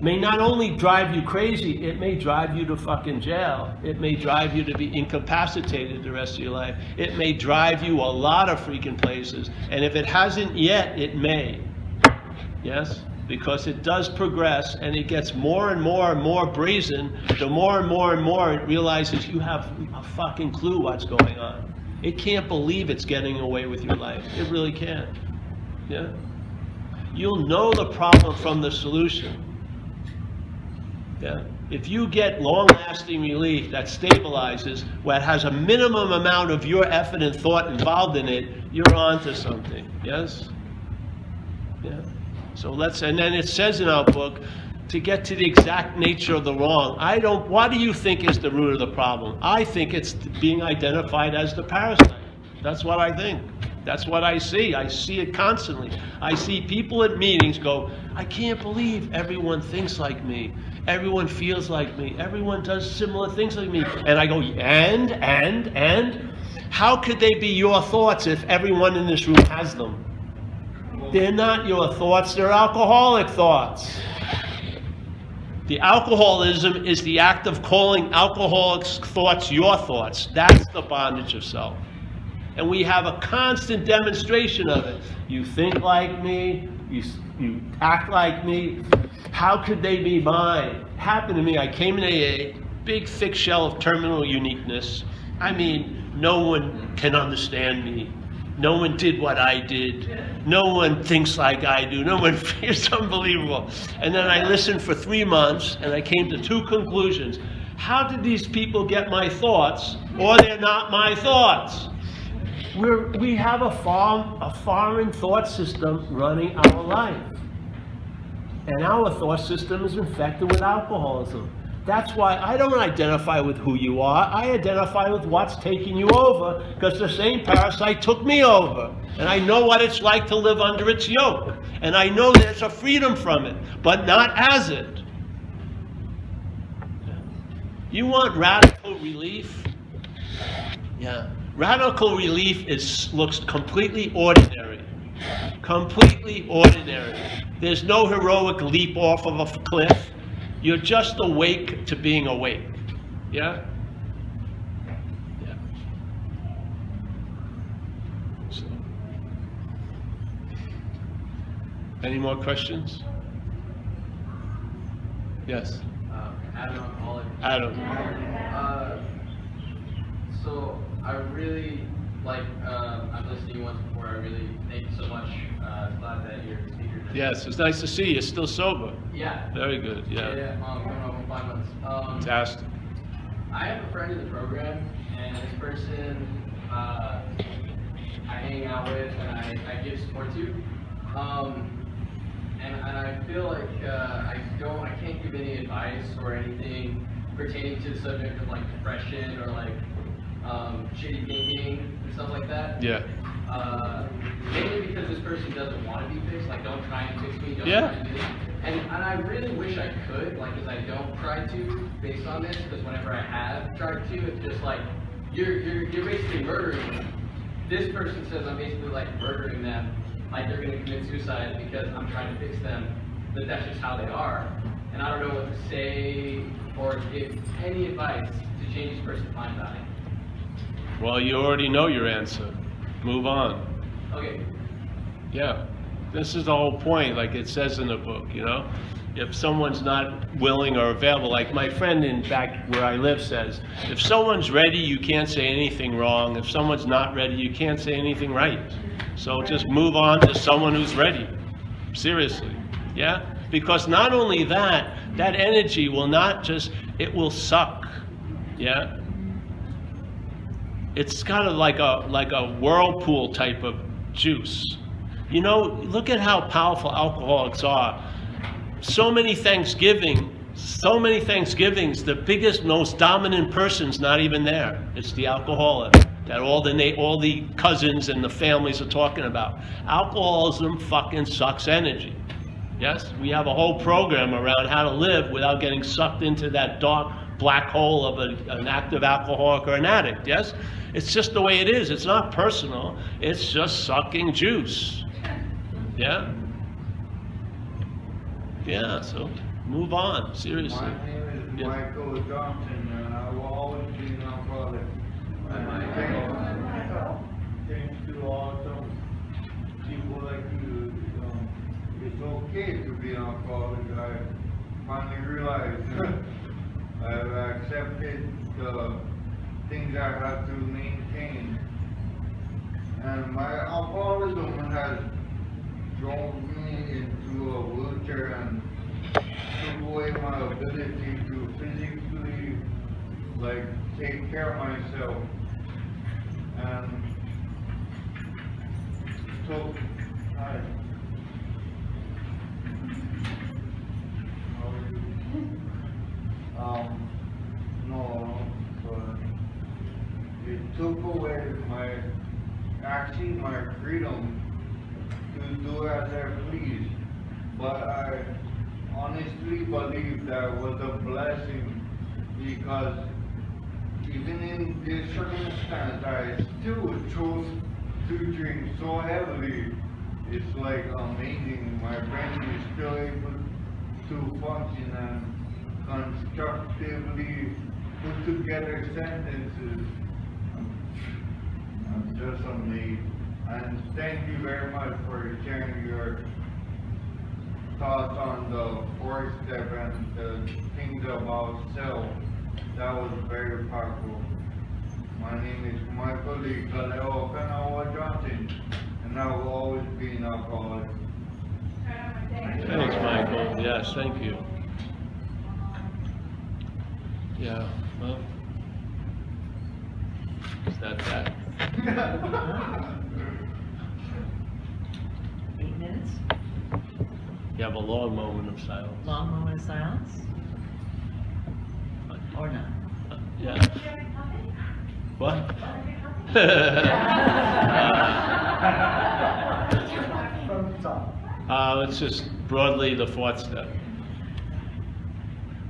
may not only drive you crazy, it may drive you to fucking jail. It may drive you to be incapacitated the rest of your life. It may drive you a lot of freaking places. And if it hasn't yet, it may. Yes? Because it does progress, and it gets more and more and more brazen. The more and more and more it realizes you have a fucking clue what's going on. It can't believe it's getting away with your life. It really can't. Yeah? You'll know the problem from the solution. Yeah. If you get long-lasting relief that stabilizes, that has a minimum amount of your effort and thought involved in it, you're on to something. Yes? Yeah. So and then it says in our book, to get to the exact nature of the wrong. What do you think is the root of the problem? I think it's being identified as the parasite. That's what I think. That's what I see. I see it constantly. I see people at meetings go, I can't believe everyone thinks like me. Everyone feels like me. Everyone does similar things like me. And I go, and? How could they be your thoughts if everyone in this room has them? They're not your thoughts, they're alcoholic thoughts. The alcoholism is the act of calling alcoholic thoughts your thoughts. That's the bondage of self. And we have a constant demonstration of it. You think like me, you act like me. How could they be mine? Happened to me. I came in AA, big thick shell of terminal uniqueness. I mean, no one can understand me. No one did what I did. No one thinks like I do. No one feels unbelievable. And then I listened for 3 months, and I came to 2 conclusions. How did these people get my thoughts, or they're not my thoughts? We have a foreign thought system running our life. And our thought system is infected with alcoholism. That's why I don't identify with who you are. I identify with what's taking you over, because the same parasite took me over. And I know what it's like to live under its yoke. And I know there's a freedom from it, but not as it. You want radical relief? Yeah. Radical relief looks completely ordinary. Completely ordinary. There's no heroic leap off of a cliff. You're just awake to being awake. Yeah? Yeah. So. Any more questions? Yes. I'm an alcoholic. Adam. So I really I've listened to you once before. I really thank you so much. Glad that you're the speaker today. Yes, it's nice to see you. You're still sober. Yeah. Very good, yeah. Yeah, going on 5 months. Fantastic. I have a friend in the program, and this person I hang out with and I give support to. And I feel like I can't give any advice or anything pertaining to the subject of like depression or like shitty thinking and stuff like that. Yeah. Mainly because this person doesn't want to be fixed, like don't try and fix me, don't Yeah. try and do this. And I really wish I could, like, because I don't try to based on this, because whenever I have tried to, it's just like, you're basically murdering them. This person says I'm basically like murdering them, like they're gonna commit suicide because I'm trying to fix them, but that's just how they are. And I don't know what to say or give any advice to change this person's mind about it. Well, you already know your answer. Move on. Okay. Yeah. This is the whole point, like it says in the book, you know? If someone's not willing or available, like my friend in back where I live says, if someone's ready, you can't say anything wrong. If someone's not ready, you can't say anything right. So just move on to someone who's ready. Seriously. Yeah? Because not only that, that energy will not just, it will suck. Yeah? It's kind of like a whirlpool type of juice. You know, look at how powerful alcoholics are. So many Thanksgivings, the biggest, most dominant person's not even there. It's the alcoholic that all the cousins and the families are talking about. Alcoholism fucking sucks energy. Yes, we have a whole program around how to live without getting sucked into that dark black hole of an active alcoholic or an addict. Yes, it's just the way it is. It's not personal. It's just sucking juice. Yeah. Yeah. So move on. Seriously. My name is Yeah. Michael Johnson, and I will always be an alcoholic. Thanks to all some people like you. It's okay to be an alcoholic. I finally realized I've accepted the things I have to maintain. And my alcoholism has drove me into a wheelchair and took away my ability to physically, like, take care of myself. And so, no, but it took away my freedom to do as I please. But I honestly believe that was a blessing, because even in this circumstance, I still chose to drink so heavily. It's like amazing. My brain is still able to function and constructively put together sentences. I'm just amazed. And thank you very much for sharing your thoughts on the fourth step and the things about self. That was very powerful. My name is Michael Lee Kaleo Kanawa Johnson, and I will always be an alcoholic. Thanks, Michael. Yes, thank you. Yeah. Well, is that that? 8 minutes, You have a long moment of silence. long moment of silence, or not? Yeah. What? It's just broadly the fourth step.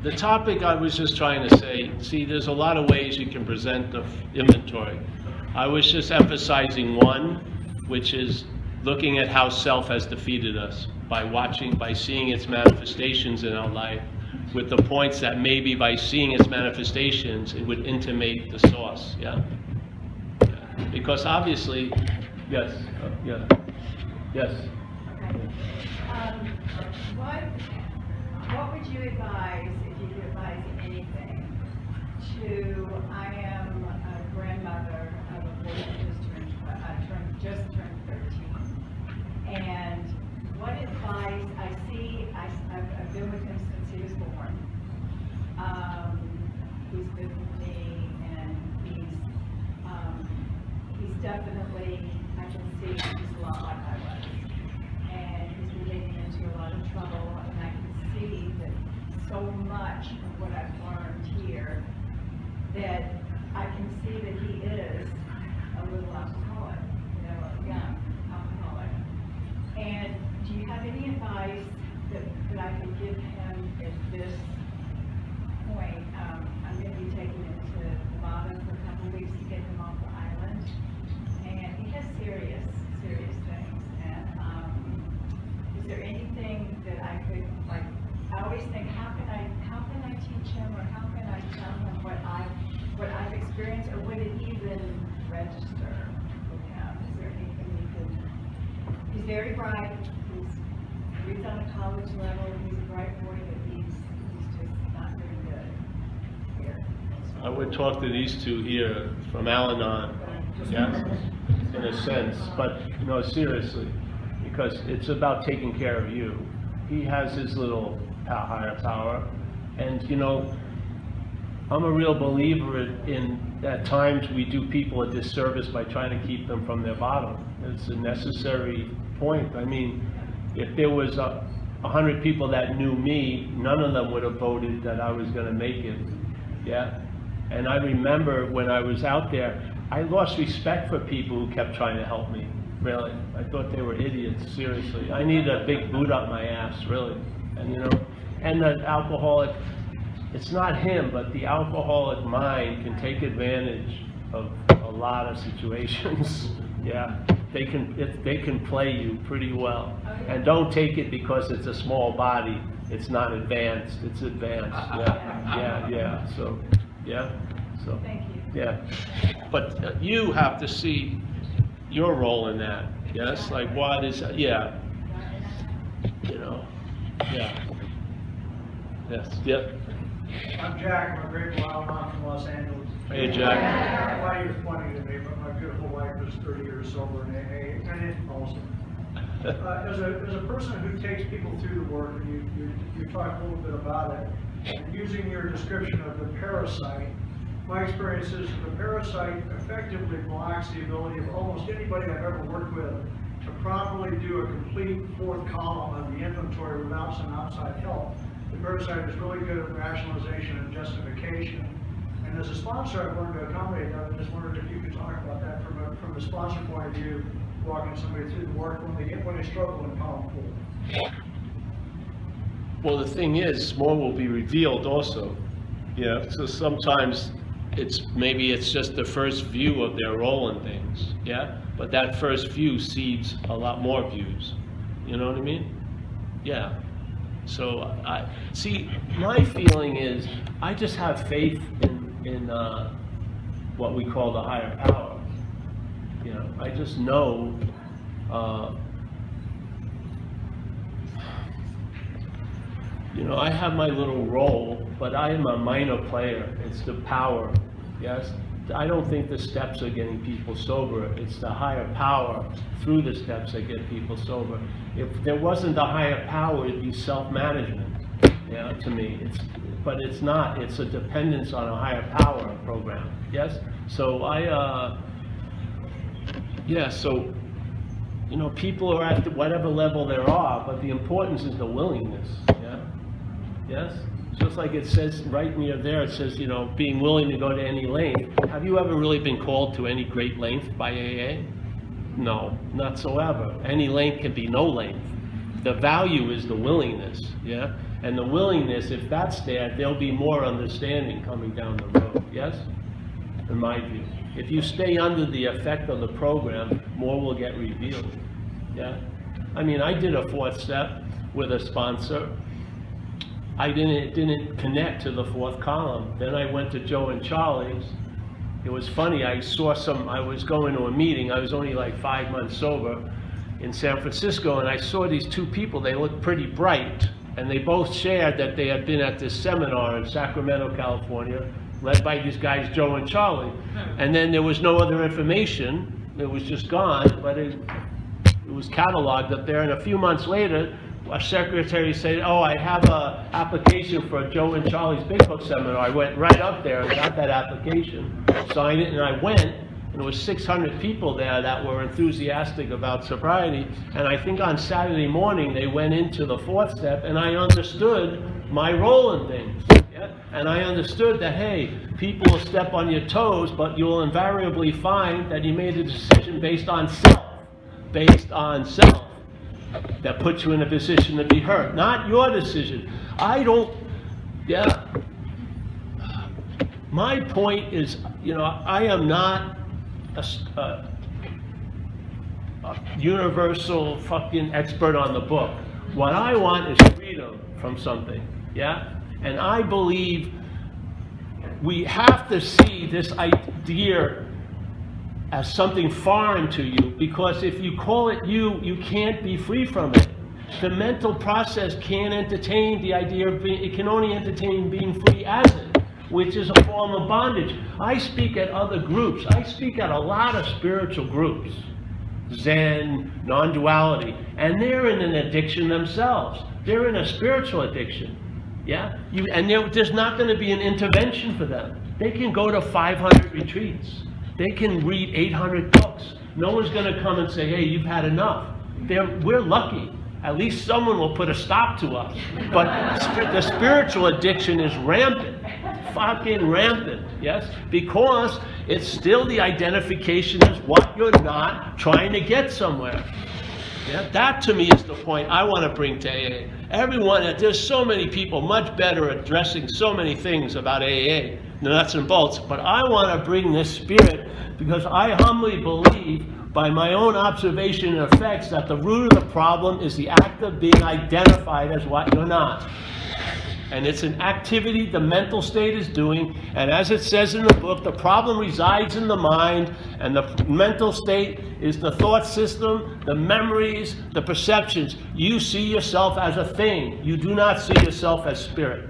The topic I was just trying to say, see, there's a lot of ways you can present the inventory. I was just emphasizing one, which is looking at how self has defeated us by seeing its manifestations in our life, with the points that maybe by seeing its manifestations, it would intimate the source, yeah? Because obviously, yes, yes. What what would you advise, if you could advise anything, to, I am a grandmother of a boy who just turned 13. And what advice, I've been with him since he was born. He's been with me, and he's definitely, I can see he's a lot like I was. And he's been getting into a lot of trouble, and I can see that so much of what I've learned here, that I can see that he is a little alcoholic, a young alcoholic. And do you have any advice that I could give him at this point? I'm going to be taking him to Nevada for a couple of weeks to get him off the island. And he has serious things. And is there anything that I could, like, I always think, how can I teach him, or how can I tell him what I've experienced, or would it even register with him? Is there anything you could? He's very bright. He's on a college level. He's a bright boy, but he's just not very good here. I would talk to these two here from Al-Anon, yes, in a sense, but no, seriously, because it's about taking care of you. He has his little higher power, and I'm a real believer in at times we do people a disservice by trying to keep them from their bottom. It's a necessary point. I mean, if there was 100 people that knew me, none of them would have voted that I was going to make it. Yeah. And I remember when I was out there, I lost respect for people who kept trying to help me. Really, I thought they were idiots. Seriously, I needed a big boot up my ass, really. And and the alcoholic, it's not him, but the alcoholic mind can take advantage of a lot of situations. Yeah, they can play you pretty well. And don't take it because it's a small body. It's not advanced. It's advanced. Yeah. So, yeah. So. Thank you. Yeah. But you have to see your role in that. Yes. Like what is? Yeah. Yeah. Yes. Yep. I'm Jack. I'm a great Al-Anon from Los Angeles. Hey, Jack. My wife is funny to me, but my beautiful wife is 30 years sober in AA, and it's awesome. As a person who takes people through the work, and you talked a little bit about it, and using your description of the parasite, my experience is the parasite effectively blocks the ability of almost anybody I've ever worked with to properly do a complete fourth column of the inventory without some outside help. The parasite is really good at rationalization and justification. And as a sponsor, I've learned to accommodate that. I just wondered if you could talk about that from the sponsor point of view, walking somebody through the work when they struggle in column 4. Well, the thing is, more will be revealed also. Yeah. So sometimes maybe it's just the first view of their role in things. Yeah. But that first view seeds a lot more views. You know what I mean? Yeah. So I see. My feeling is I just have faith in what we call the higher power. I just know. I have my little role, but I am a minor player. It's the power. Yes. I don't think the steps are getting people sober. It's the higher power through the steps that get people sober. If there wasn't a higher power, it'd be self-management. Yeah, to me, but it's not. It's a dependence on a higher power program. Yes. So So people are at whatever level they are, but the importance is the willingness. Yeah. Yes. Just like it says right near there, it says, being willing to go to any length. Have you ever really been called to any great length by AA? No, not so ever. Any length can be no length. The value is the willingness, yeah? And the willingness, if that's there, there'll be more understanding coming down the road, yes? In my view. If you stay under the effect of the program, more will get revealed, yeah? I mean, I did a 4th step with a sponsor. It didn't connect to the 4th column. Then I went to Joe and Charlie's. It was funny, I was going to a meeting, I was only like 5 months sober in San Francisco, and I saw these 2 people, they looked pretty bright, and they both shared that they had been at this seminar in Sacramento, California, led by these guys, Joe and Charlie. And then there was no other information. It was just gone, but it was cataloged up there. And a few months later, a secretary said, oh, I have an application for Joe and Charlie's Big Book seminar. I went right up there and got that application, signed it, and I went. And there was 600 people there that were enthusiastic about sobriety. And I think on Saturday morning, they went into the 4th step, and I understood my role in things. Yeah? And I understood that, hey, people will step on your toes, but you'll invariably find that you made a decision based on self. Based on self. That puts you in a position to be hurt. Not your decision. My point is, I am not a universal fucking expert on the book. What I want is freedom from something, yeah? And I believe we have to see this idea as something foreign to you, because if you call it you can't be free from it. The mental process can't entertain the idea of being, it can only entertain being free as it, which is a form of bondage. I speak at other groups. I speak at a lot of spiritual groups, Zen, non-duality, and they're in an addiction themselves. They're in a spiritual addiction, yeah? There's not going to be an intervention for them. They can go to 500 retreats. They can read 800 books. No one's going to come and say, hey, you've had enough. We're lucky. At least someone will put a stop to us. But the spiritual addiction is rampant. Fucking rampant, yes? Because it's still the identification as what you're not trying to get somewhere. Yeah? That to me is the point I want to bring to AA. There's so many people much better at addressing so many things about AA, the nuts and bolts, but I want to bring this spirit because I humbly believe by my own observation and effects that the root of the problem is the act of being identified as what you're not. And it's an activity the mental state is doing, and as it says in the book, the problem resides in the mind, and the mental state is the thought system, the memories, the perceptions. You see yourself as a thing. You do not see yourself as spirit.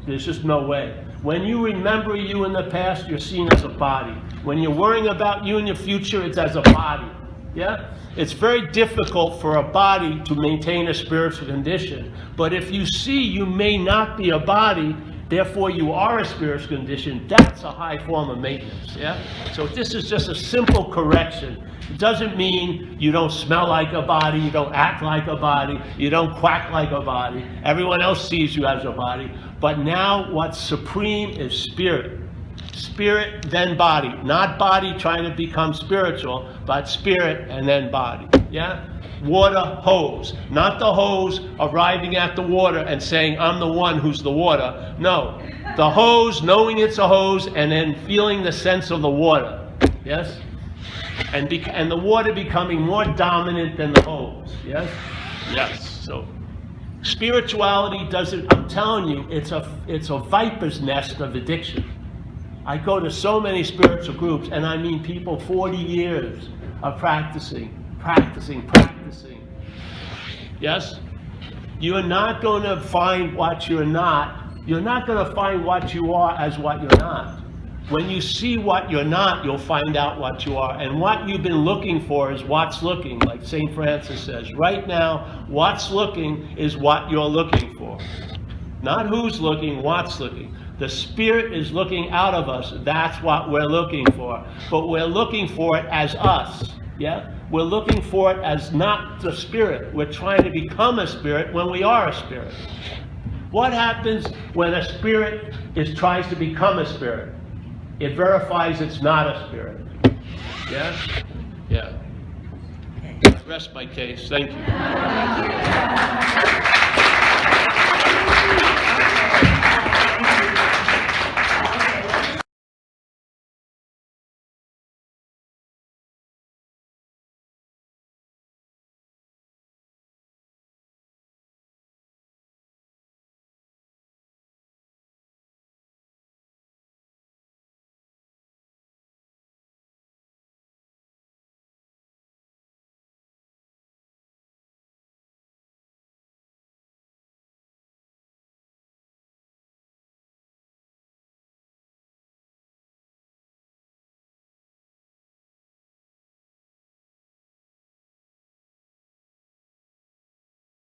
There's just no way. When you remember you in the past, you're seen as a body. When you're worrying about you in your future, it's as a body. Yeah? It's very difficult for a body to maintain a spiritual condition. But if you see you may not be a body, therefore you are a spiritual condition, that's a high form of maintenance. Yeah? So this is just a simple correction. It doesn't mean you don't smell like a body, you don't act like a body, you don't quack like a body. Everyone else sees you as a body. But now what's supreme is spirit. Spirit, then body. Not body trying to become spiritual, but spirit and then body. Yeah? Water hose. Not the hose arriving at the water and saying, I'm the one who's the water. No. The hose, knowing it's a hose, and then feeling the sense of the water. Yes? And the water becoming more dominant than the hose. Yes? Yes. So spirituality doesn't, I'm telling you, it's a viper's nest of addiction. I go to so many spiritual groups, and I mean people 40 years of practicing. Yes? You're not going to find what you're not. You're not going to find what you are as what you're not. When you see what you're not, you'll find out what you are. And what you've been looking for is what's looking, like St. Francis says. Right now, what's looking is what you're looking for. Not who's looking, what's looking. The Spirit is looking out of us. That's what we're looking for. But we're looking for it as us. Yeah? We're looking for it as not the Spirit. We're trying to become a Spirit when we are a Spirit. What happens when a Spirit tries to become a Spirit? It verifies it's not a Spirit. Yeah? Yeah. Rest my case. Thank you.